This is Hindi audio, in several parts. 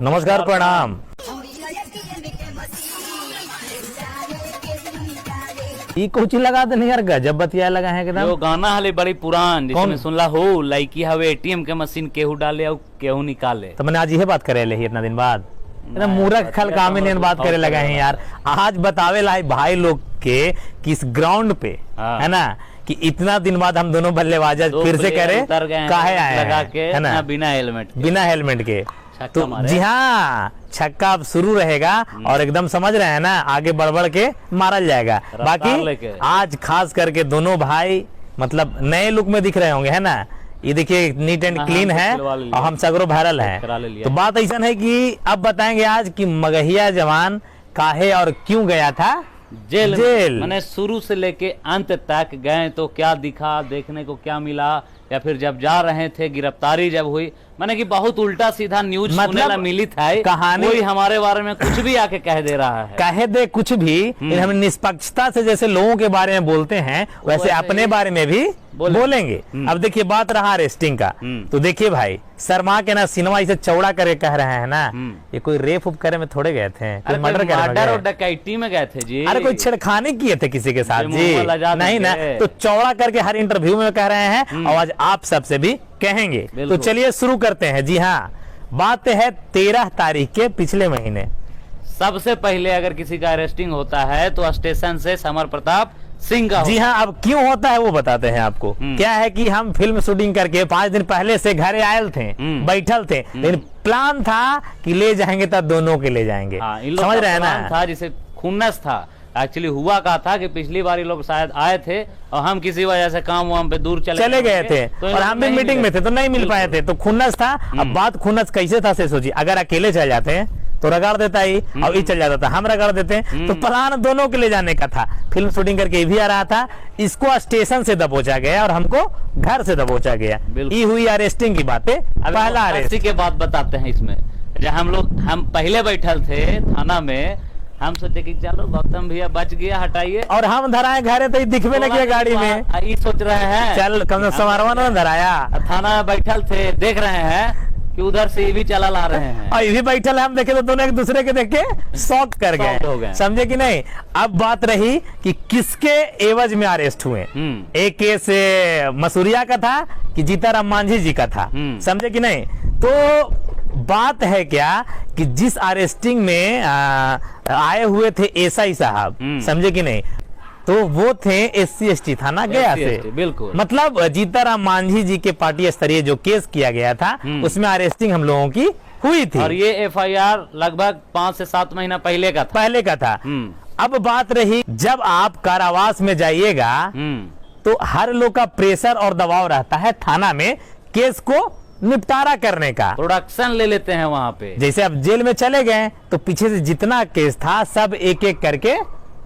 नमस्कार प्रणाम। ये कुछ लगा दे यार, गजब बतिया लगा है एकदम। जो गाना हले बड़ी पुरान जिसमें सुनला हो लड़की हवे एटीएम के मशीन केहू डाले और केहू निकाले। तो मैंने आज यह बात करे ले इतना दिन बाद मूर्ख खल काम में बात करे लगा है यार। आज बतावे लाई भाई लोग के किस ग्राउंड पे है ना कि इतना दिन बाद हम दोनों बल्लेबाज फिर से करे काहे आए लगा के है ना बिना हेलमेट के। तो जी हाँ, छक्का अब शुरू रहेगा और एकदम समझ रहे हैं ना आगे बढ़ के मारल जाएगा। बाकी आज खास करके दोनों भाई मतलब नए लुक में दिख रहे होंगे है ना। ये देखिए नीट एंड क्लीन है और हम सगरो वायरल है। तो बात ऐसा है कि अब बताएंगे आज कि मगहिया जवान काहे और क्यों गया था जेल। मैंने शुरू से लेके अंत तक गए तो क्या दिखा, देखने को क्या मिला, या फिर जब जा रहे थे गिरफ्तारी जब हुई, मैंने कि बहुत उल्टा सीधा न्यूज मतलब मिली था। कहानी कोई हमारे बारे में कुछ भी आके कह दे रहा है, कह दे कुछ भी। हम निष्पक्षता से जैसे लोगों के बारे में बोलते हैं वैसे अपने बारे में भी बोलेंगे। अब देखिए बात रहा अरेस्टिंग का, तो देखिए भाई शर्मा के ना सिनेमा इसे चौड़ा करके कह रहे हैं ना, ये कोई रेप उप करे में थोड़े गए थे, कोई मर्डर और डकैती में गए थे जी। अरे कोई छेड़खानी किए थे किसी के साथ जी, नहीं ना। तो चौड़ा करके हर इंटरव्यू में कह रहे हैं और आज आप सबसे भी कहेंगे। तो चलिए शुरू करते हैं। जी हाँ, बात है 13 तारीख के पिछले महीने। सबसे पहले अगर किसी का अरेस्टिंग होता है तो स्टेशन से समर प्रताप सिंह का। जी हाँ, अब क्यों होता है वो बताते हैं आपको। क्या है कि हम फिल्म शूटिंग करके 5 दिन पहले से घरे आयल थे, बैठल थे, लेकिन प्लान था कि ले जाएंगे तब दोनों के ले जाएंगे। समझ रहे हैं ना, था जिसे खुन्नस था। एक्चुअली हुआ का था कि पिछली बार ये लोग शायद आए थे और हम किसी वजह से काम वाम पे दूर चले गए थे और हम भी मीटिंग में थे तो नहीं मिल पाए थे, तो खुन्नस था। अब बात खुन्नस कैसे था से सोचिए, अगर अकेले चले जाते हैं तो रगड़ देता ही और ये चल जाता था, हम रगड़ देते हैं। तो प्लान दोनों के ले जाने का था। फिल्म शूटिंग करके भी आ रहा था, इसको स्टेशन से दबोचा गया और हमको घर से दबोचा गया। ये हुई अरेस्टिंग की बातें। पहला अरेस्ट के बाद बताते हैं इसमें। जब हम पहले बैठल थे थाना में, हम सोचे कि चलो गौतम भैया बच गया, हटाइए, और हम धराए घरे तो दिखवे न किया गाड़ी में। ये सोच रहे हैं चल कम समारोह न धराया। थाना में बैठल थे, देख रहे हैं कि उधर से ये भी चला ला रहे हैं और ये भी बैठल है। हम देखे तो दोनों एक दूसरे के देख के शॉक कर गए, समझे कि नहीं। अब बात रही कि किसके एवज में अरेस्ट हुए। एक केस मसूरिया का था कि जीताराम मांझी जी का था, समझे कि नहीं। तो बात है क्या कि जिस अरेस्टिंग में आए हुए थे एसआई साहब, समझे कि नहीं, तो वो थे SC/ST थाना गया से। बिल्कुल, मतलब जीताराम मांझी जी के पार्टी स्तरीय जो केस किया गया था उसमें अरेस्टिंग हम लोगों की हुई थी। और ये FIR लगभग 5 से 7 महीना पहले का था। अब बात रही जब आप कारावास में जाइएगा तो हर लोग का प्रेशर और दबाव रहता है थाना में केस को निपटारा करने का, प्रोडक्शन ले लेते हैं वहां पे। जैसे अब जेल में चले गए तो पीछे से जितना केस था सब एक एक करके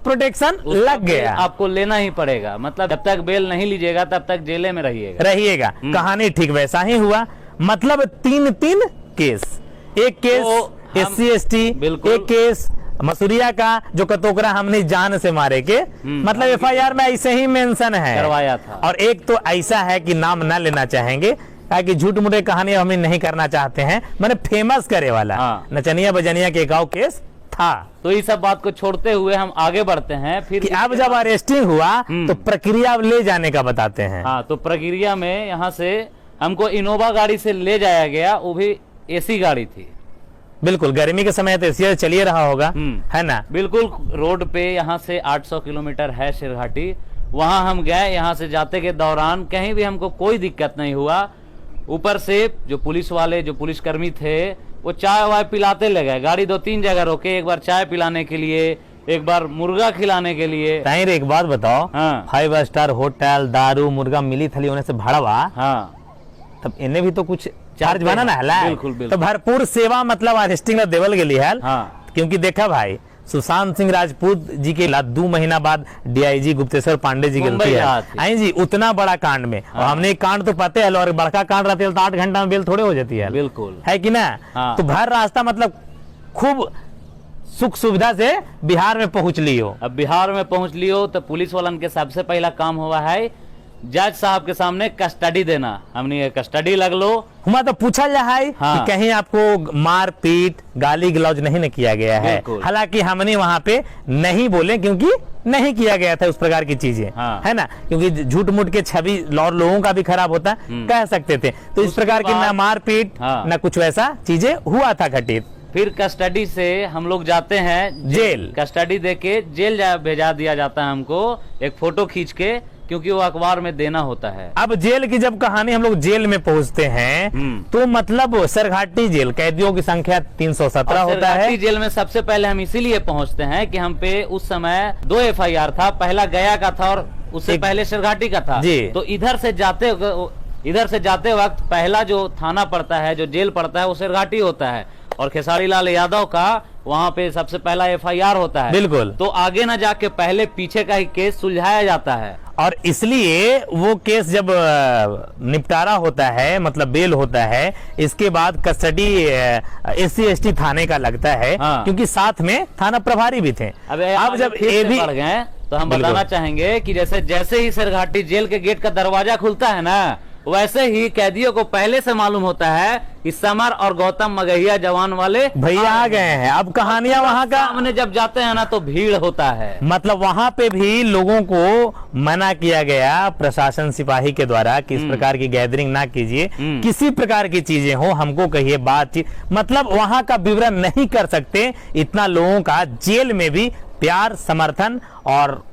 प्रोटेक्शन लग गया। आपको लेना ही पड़ेगा, मतलब जब तक बेल नहीं लीजिएगा तब तक जेले में रहिएगा। कहानी ठीक वैसा ही हुआ। मतलब 3 केस, एक केस SC/ST, एक केस मसूरिया का जो कतोकरा हमने जान से मारे के, मतलब FIR में ऐसे ही मेंशन है करवाया था। और एक तो ऐसा है कि नाम ना लेना चाहेंगे ताकि झूठ मूठे कहानी हम नहीं करना चाहते हैं, मैंने फेमस करे वाला नचनिया बजनिया के गाँव केस था। तो इस सब बात को छोड़ते हुए हम आगे बढ़ते हैं। फिर अब जब अरेस्टिंग हुआ तो प्रक्रिया ले जाने का बताते हैं। हाँ, तो प्रक्रिया में यहाँ से हमको इनोवा गाड़ी से ले जाया गया, वो भी AC गाड़ी थी। बिल्कुल, गर्मी के समय तो AC चलिए रहा होगा, है ना। बिल्कुल, रोड पे यहाँ से 800 किलोमीटर है शेरघाटी, वहां हम गए। यहाँ से जाते के दौरान कहीं भी हमको कोई दिक्कत नहीं हुआ। ऊपर से जो पुलिस वाले, जो पुलिसकर्मी थे, वो चाय वाय पिलाते ले गए। गाड़ी 2-3 जगह रोके, एक बार चाय पिलाने के लिए, एक बार मुर्गा खिलाने के लिए। ताहिर एक बात बताओ, 5 स्टार होटल, दारू मुर्गा मिली थली होने से भाड़ा तब इन्हें भी तो कुछ चार्ज बना ना है। बिल्कुल। तो भरपूर सेवा मतलब अरेस्टिंग देवल के लिए, क्योंकि देखा भाई सुशांत सिंह राजपूत जी के 2 महीना बाद DIG गुप्तेश्वर पांडे जी गलती है जी उतना बड़ा कांड में। और हमने एक कांड तो पते है, और बड़का कांड रहते तो 8 घंटा में बेल थोड़े हो जाती है। बिल्कुल, है कि ना। तो भर रास्ता मतलब खूब सुख सुविधा से बिहार में पहुंच लियो। अब बिहार में पहुंच लियो तो पुलिस वालन के सबसे पहला काम हुआ है जज साहब के सामने कस्टडी देना, हमने ये कस्टडी लग लो। हुआ तो पूछा जाए हाँ। कि कहीं आपको मार पीट गाली गलौज नहीं न किया गया है। हालांकि हमने वहां पे नहीं बोले क्योंकि नहीं किया गया था उस प्रकार की चीजें। हाँ। है ना, क्योंकि झूठ मूठ के छवि और लोगों का भी खराब होता, कह सकते थे। तो इस प्रकार की ना मार पीट हाँ। ना कुछ वैसा चीजें हुआ था घटित। फिर कस्टडी से हम लोग जाते हैं जेल। कस्टडी देके जेल भेजा दिया जाता है हमको, एक फोटो खींच के, क्योंकि वो अखबार में देना होता है। अब जेल की जब कहानी हम लोग जेल में पहुंचते हैं तो मतलब सरघाटी जेल कैदियों की संख्या 317 होता है। सरघाटी जेल में सबसे पहले हम इसीलिए पहुंचते हैं कि हम पे उस समय 2 FIR था, पहला गया का था और उससे पहले सरघाटी का था। जी। तो इधर से जाते वक्त पहला जो थाना पड़ता है, जो जेल पड़ता है, वो सरघाटी होता है और खेसारी लाल यादव का वहाँ पे सबसे पहला FIR होता है। बिल्कुल। तो आगे न जाके पहले पीछे का ही केस सुलझाया जाता है और इसलिए वो केस जब निपटारा होता है, मतलब बेल होता है, इसके बाद कस्टडी SC ST थाने का लगता है। हाँ। क्योंकि साथ में थाना प्रभारी भी थे। अब जब ये भी बढ़ गए तो हम बताना चाहेंगे कि जैसे ही सरघाटी जेल के गेट का दरवाजा खुलता है ना, वैसे ही कैदियों को पहले से मालूम होता है कि समर और गौतम मगहिया जवान वाले भैया आ गए हैं। अब कहानियां वहां का सामने जब जाते हैं ना तो भीड़ होता है। मतलब वहां पे भी लोगों को मना किया गया प्रशासन सिपाही के द्वारा कि इस प्रकार की गैदरिंग ना कीजिए, किसी प्रकार की चीजें हो हमको कहिए, बातचीत, मतलब वहां का विवरण नहीं कर सकते। इतना लोगों का जेल में भी प्यार, समर्थन और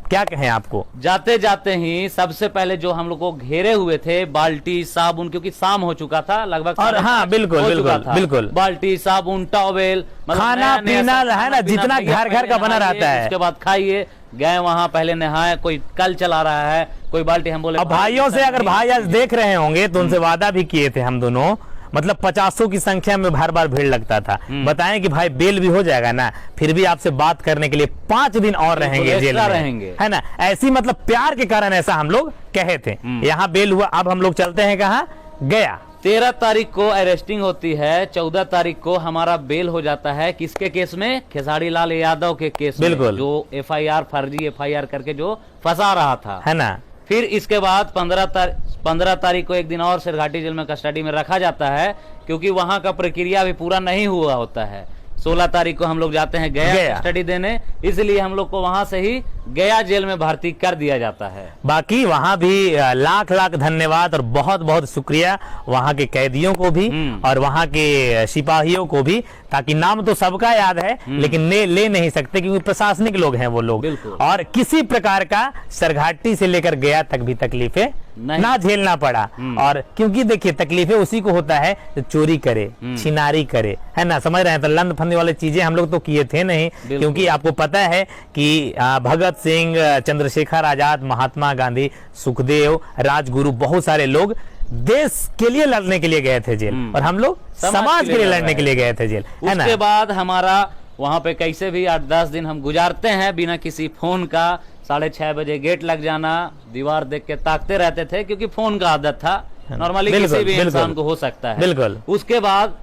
क्या कहें आपको। जाते जाते ही सबसे पहले जो हम लोग को घेरे हुए थे, बाल्टी, साबुन, क्योंकि शाम हो चुका था लगभग। और हाँ, बिल्कुल बिल्कुल बिल्कुल, बाल्टी, साबुन, टॉवेल, खाना पीना है ना, जितना घर घर का बना रहता है, उसके बाद खाइए। गए वहां, पहले नहाए, कोई कल चला रहा है, कोई बाल्टी। हम बोले अब भाइयों से, अगर भाई आज देख रहे होंगे तो उनसे वादा भी किए थे हम दोनों, मतलब 50 की संख्या में हर बार भीड़ लगता था। बताएं कि भाई बेल भी हो जाएगा ना, फिर भी आपसे बात करने के लिए 5 दिन और रहेंगे जेल में, रहेंगे, है ना। ऐसी मतलब प्यार के कारण ऐसा हम लोग कहे थे। यहाँ बेल हुआ, अब हम लोग चलते हैं कहाँ, गया। 13 तारीख को अरेस्टिंग होती है, 14 तारीख को हमारा बेल हो जाता है। किसके केस में? खेसारी लाल यादव के केस में, जो FIR, फर्जी FIR करके जो फंसा रहा था, है ना। फिर इसके बाद 15 तारीख को एक दिन और सरघाटी जेल में कस्टडी में रखा जाता है, क्योंकि वहां का प्रक्रिया भी पूरा नहीं हुआ होता है। 16 तारीख को हम लोग जाते हैं गया कस्टडी देने, इसलिए हम लोग को वहां से ही गया जेल में भर्ती कर दिया जाता है। बाकी वहां भी लाख लाख धन्यवाद और बहुत बहुत शुक्रिया वहां के कैदियों को भी और वहां के सिपाहियों को भी, ताकि नाम तो सबका याद है लेकिन ले नहीं सकते क्योंकि प्रशासनिक लोग हैं वो लोग। और किसी प्रकार का सरघाटी से लेकर गया तक भी तकलीफें ना झेलना पड़ा। और क्योंकि देखिए तकलीफें उसी को होता है जो चोरी करे, छिनारी करे, है ना, समझ रहे हैं। तो लंद फंद वाली चीजें हम लोग तो किए थे नहीं, क्योंकि आपको पता है कि भगत सिंह, चंद्रशेखर आजाद, महात्मा गांधी, सुखदेव, राजगुरु, बहुत सारे लोग देश के लिए लड़ने के लिए गए थे जेल, और हम लोग समाज के लिए लड़ने के लिए गए थे जेल, है ना। उसके बाद हमारा वहां पे कैसे भी 8-10 दिन हम गुजारते हैं बिना किसी फोन का। 6:30 बजे गेट लग जाना, दीवार देख के ताकते रहते थे, क्योंकि फोन का आदत था, नॉर्मली किसी भी इंसान को हो सकता है। बिल्कुल। उसके बाद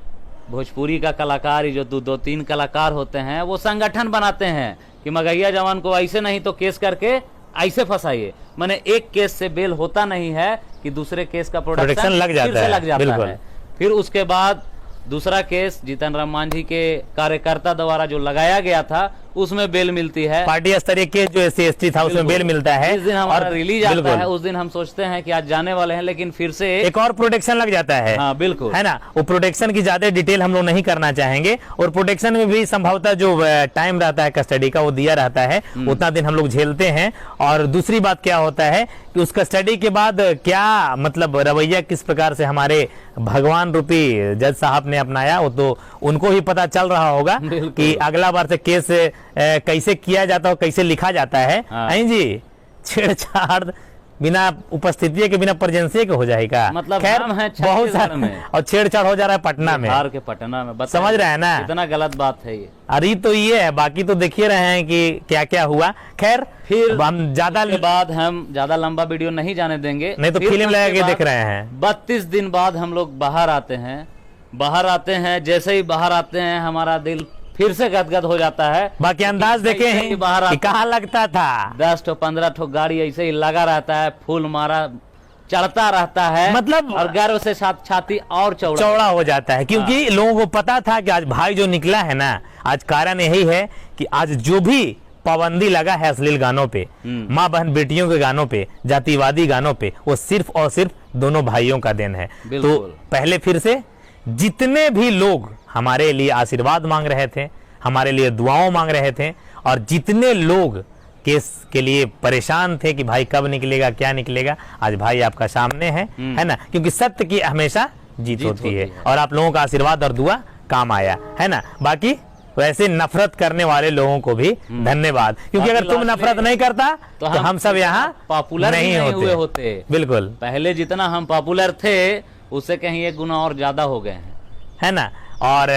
भोजपुरी का कलाकार, जो 2-3 कलाकार होते हैं, वो संगठन बनाते हैं कि मगहिया जवान को ऐसे नहीं तो केस करके ऐसे फंसाइए। माने एक केस से बेल होता नहीं है कि दूसरे केस का प्रोडक्शन लग जाता है। फिर उसके बाद दूसरा केस जीतन राम मांझी के कार्यकर्ता द्वारा जो लगाया गया था, उसमें बेल मिलती है। पार्टी स्तरीय केस जो SC ST था उसमें बेल मिलता है। जिस दिन हमारा रिलीज आता है उस दिन हम सोचते हैं कि आज जाने वाले हैं, लेकिन फिर से एक और प्रोटेक्शन लग जाता है। हाँ, बिल्कुल, है ना। वो प्रोटेक्शन की ज्यादा डिटेल हम लोग नहीं करना चाहेंगे, और प्रोटेक्शन में भी संभवतः जो टाइम रहता है कस्टडी का वो दिया रहता है, उतना दिन हम लोग झेलते हैं। और दूसरी बात क्या होता है कि उस कस्टडी के बाद क्या मतलब रवैया किस प्रकार से हमारे भगवान रूपी जज साहब ने अपनाया, वो तो उनको ही पता चल रहा होगा कि अगला बार से केस कैसे किया जाता है, कैसे लिखा जाता है। नहीं जी, छेड़छाड़ बिना उपस्थिति के, बिना प्रेजेंसी के हो जाएगा। मतलब खैर बहुत सारे में और छेड़छाड़ हो जा रहा है पटना में, बिहार के पटना में। समझ रहे हैं ना, इतना गलत बात है ये। अरे तो ये है, बाकी तो देखिए रहे हैं कि क्या क्या हुआ। खैर फिर हम ज्यादा बाद हम ज्यादा लंबा वीडियो नहीं जाने देंगे, नहीं तो फिल्म लगा के देख रहे हैं। 32 दिन बाद हम लोग बाहर आते हैं। जैसे ही बाहर आते हैं हमारा दिल फिर से गदगद हो जाता है। बाकी अंदाज देखे ऐसे ही हैं बाहर कि आता कहाँ लगता था। 10 ठो 15 ठो गाड़ी ऐसे ही लगा रहता है, फूल मारा चढ़ता रहता है, मतलब और गर्व से साथ छाती और चौड़ा हो जाता है, क्योंकि लोगों को पता था कि आज भाई जो निकला है ना, आज कारण यही है कि आज जो भी पाबंदी लगा है अश्लील गानों पे, माँ बहन बेटियों के गानों पे, जातिवादी गानों पे, वो सिर्फ और सिर्फ दोनों भाइयों का देन है। तो पहले फिर से जितने भी लोग हमारे लिए आशीर्वाद मांग रहे थे, हमारे लिए दुआओं मांग रहे थे, और जितने लोग केस के लिए परेशान थे कि भाई कब निकलेगा, क्या निकलेगा, आज भाई आपका सामने है ना, क्योंकि सत्य की हमेशा जीत होती है, और आप लोगों का आशीर्वाद और दुआ काम आया है ना। बाकी वैसे नफरत करने वाले लोगों को भी धन्यवाद, क्योंकि अगर तुम नफरत नहीं करता तो हम सब यहाँ पॉपुलर नहीं हुए होते। बिल्कुल, पहले जितना हम पॉपुलर थे उससे कहीं एक गुना और ज्यादा हो गए हैं, है ना। और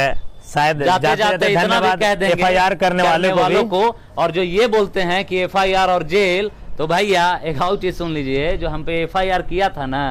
शायद जाते जाते धन्यवाद FIR करने वाले को। और जो ये बोलते हैं कि FIR और जेल, तो भैया एक और चीज सुन लीजिए, जो हम पे FIR किया था ना,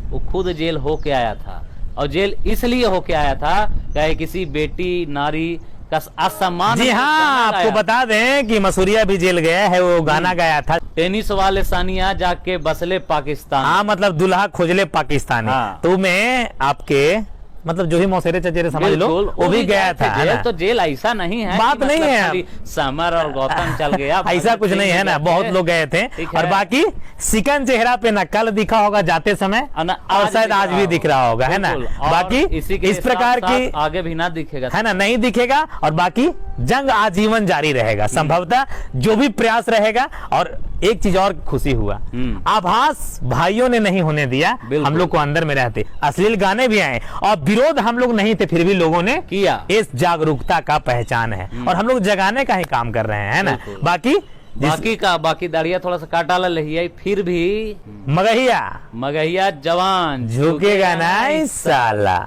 वो खुद जेल होके आया था, और जेल इसलिए होके आया था कि किसी बेटी नारी का असम्मान। जी हाँ, आपको बता दें कि मसूरिया भी जेल गया है, वो गाना गाया था, टेनिस वाले सानिया जाके बसले पाकिस्तान। हाँ, मतलब दुल्हा खोजले पाकिस्तानी। तो मैं आपके मतलब जो भी मौसेरे चचेरे समझ लो, वो भी गया था, है ना। तो जेल ऐसा नहीं है, बात नहीं है, समर और गौतम चल गया, ऐसा कुछ नहीं है ना, बहुत लोग गए थे। और बाकी सिकन चेहरा पे ना कल दिखा होगा जाते समय, और शायद आज भी दिख रहा होगा, है ना। बाकी इस प्रकार की आगे भी ना दिखेगा, है ना, नहीं दिखेगा। और बाकी जंग आजीवन जारी रहेगा, संभवतः जो भी प्रयास रहेगा। और एक चीज और खुशी हुआ, आभास भाइयों ने नहीं होने दिया, हम लोग को अंदर में रहते। अश्लील गाने भी आए और विरोध हम लोग नहीं थे, फिर भी लोगों ने किया। इस जागरूकता का पहचान है, और हम लोग जगाने का ही काम कर रहे हैं, है ना। बाकी दाढ़िया थोड़ा सा काटा ले, फिर भी मगहिया जवान झुकेगा नहीं साला।